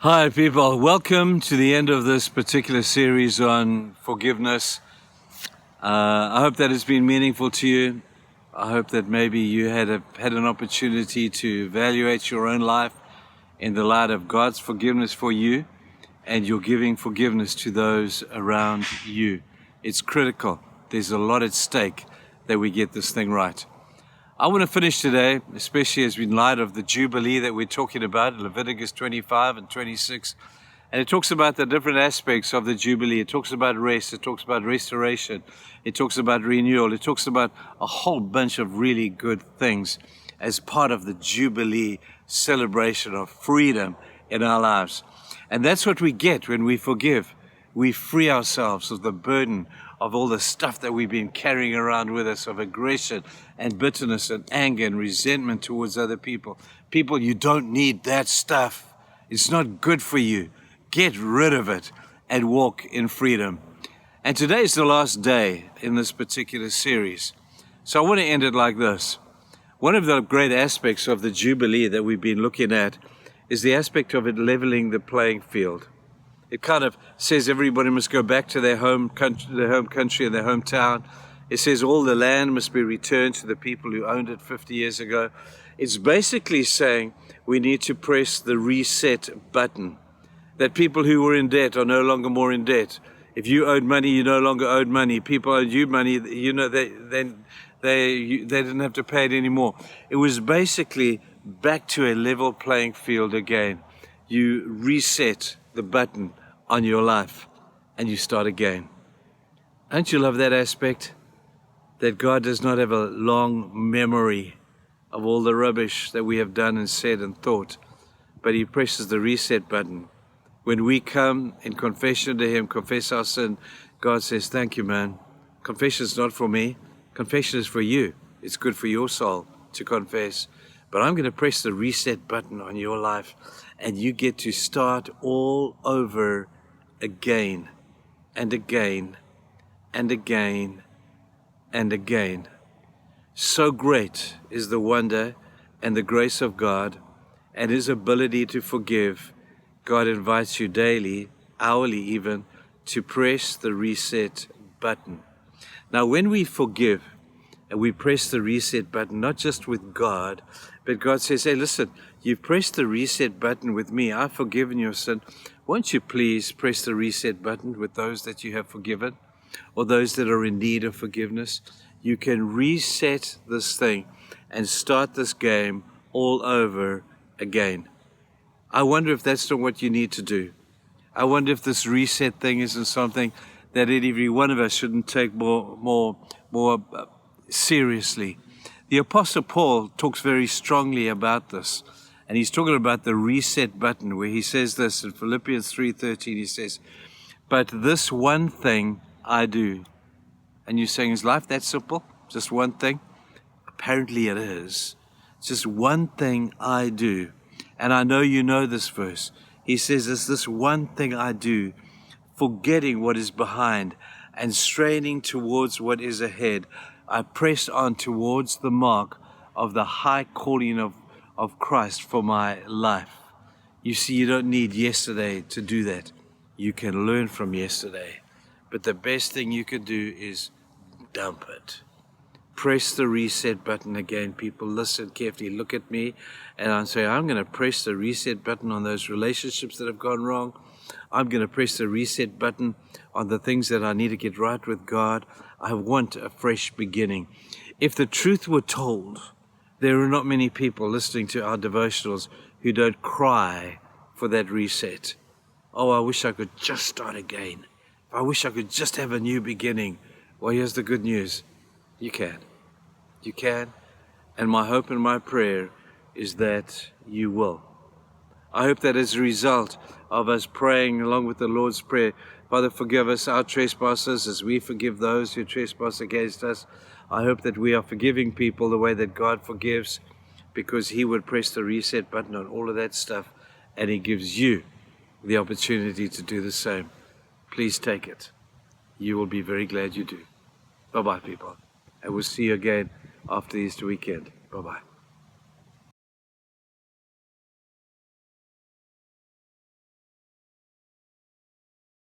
Hi, people. Welcome to the end of this particular series on forgiveness. I hope that has been meaningful to you. I hope that maybe you had an opportunity to evaluate your own life in the light of God's forgiveness for you, and you're giving forgiveness to those around you. It's critical. There's a lot at stake that we get this thing right. I want to finish today, especially as in light of the Jubilee that we're talking about, Leviticus 25 and 26. And it talks about the different aspects of the Jubilee. It talks about rest. It talks about restoration. It talks about renewal. It talks about a whole bunch of really good things as part of the Jubilee celebration of freedom in our lives. And that's what we get when we forgive. We free ourselves of the burden of all the stuff that we've been carrying around with us, of aggression and bitterness and anger and resentment towards other people. People, you don't need that stuff. It's not good for you. Get rid of it and walk in freedom. And today is the last day in this particular series. So I want to end it like this. One of the great aspects of the Jubilee that we've been looking at is the aspect of it leveling the playing field. It kind of says everybody must go back to their home country and their hometown. It says all the land must be returned to the people who owned it 50 years ago. It's basically saying we need to press the reset button. That people who were in debt are no longer more in debt. If you owed money, you no longer owed money. People owed you money, they didn't have to pay it anymore. It was basically back to a level playing field again. You reset the button on your life and you start again. Don't you love that aspect? That God does not have a long memory of all the rubbish that we have done and said and thought, but He presses the reset button. When we come in confession to Him, confess our sin, God says, thank you, man. Confession is not for me. Confession is for you. It's good for your soul to confess. But I'm going to press the reset button on your life, and you get to start all over again and again and again and again. So great is the wonder and the grace of God and His ability to forgive. God invites you daily, hourly even, to press the reset button. Now, when we forgive and we press the reset button, not just with God, but God says, hey, listen, you've pressed the reset button with me. I've forgiven your sin. Won't you please press the reset button with those that you have forgiven or those that are in need of forgiveness? You can reset this thing and start this game all over again. I wonder if that's not what you need to do. I wonder if this reset thing isn't something that every one of us shouldn't take more seriously. The Apostle Paul talks very strongly about this, and he's talking about the reset button, where he says this in Philippians 3:13. He says, but this one thing I do. And you're saying, is life that simple? Just one thing? Apparently it is. It's just one thing I do. And I know you know this verse. He says, it's this one thing I do, forgetting what is behind and straining towards what is ahead. I press on towards the mark of the high calling of Christ for my life. You see, you don't need yesterday to do that. You can learn from yesterday. But the best thing you can do is dump it. Press the reset button again, people. Listen carefully. Look at me. And I'm saying, I'm going to press the reset button on those relationships that have gone wrong. I'm going to press the reset button on the things that I need to get right with God. I want a fresh beginning. If the truth were told, there are not many people listening to our devotionals who don't cry for that reset. Oh, I wish I could just start again. I wish I could just have a new beginning. Well, here's the good news. You can. You can. And my hope and my prayer is that you will. I hope that as a result of us praying along with the Lord's Prayer, Father, forgive us our trespasses as we forgive those who trespass against us. I hope that we are forgiving people the way that God forgives, because He would press the reset button on all of that stuff, and He gives you the opportunity to do the same. Please take it. You will be very glad you do. Bye-bye, people. And we'll see you again after the Easter weekend. Bye-bye.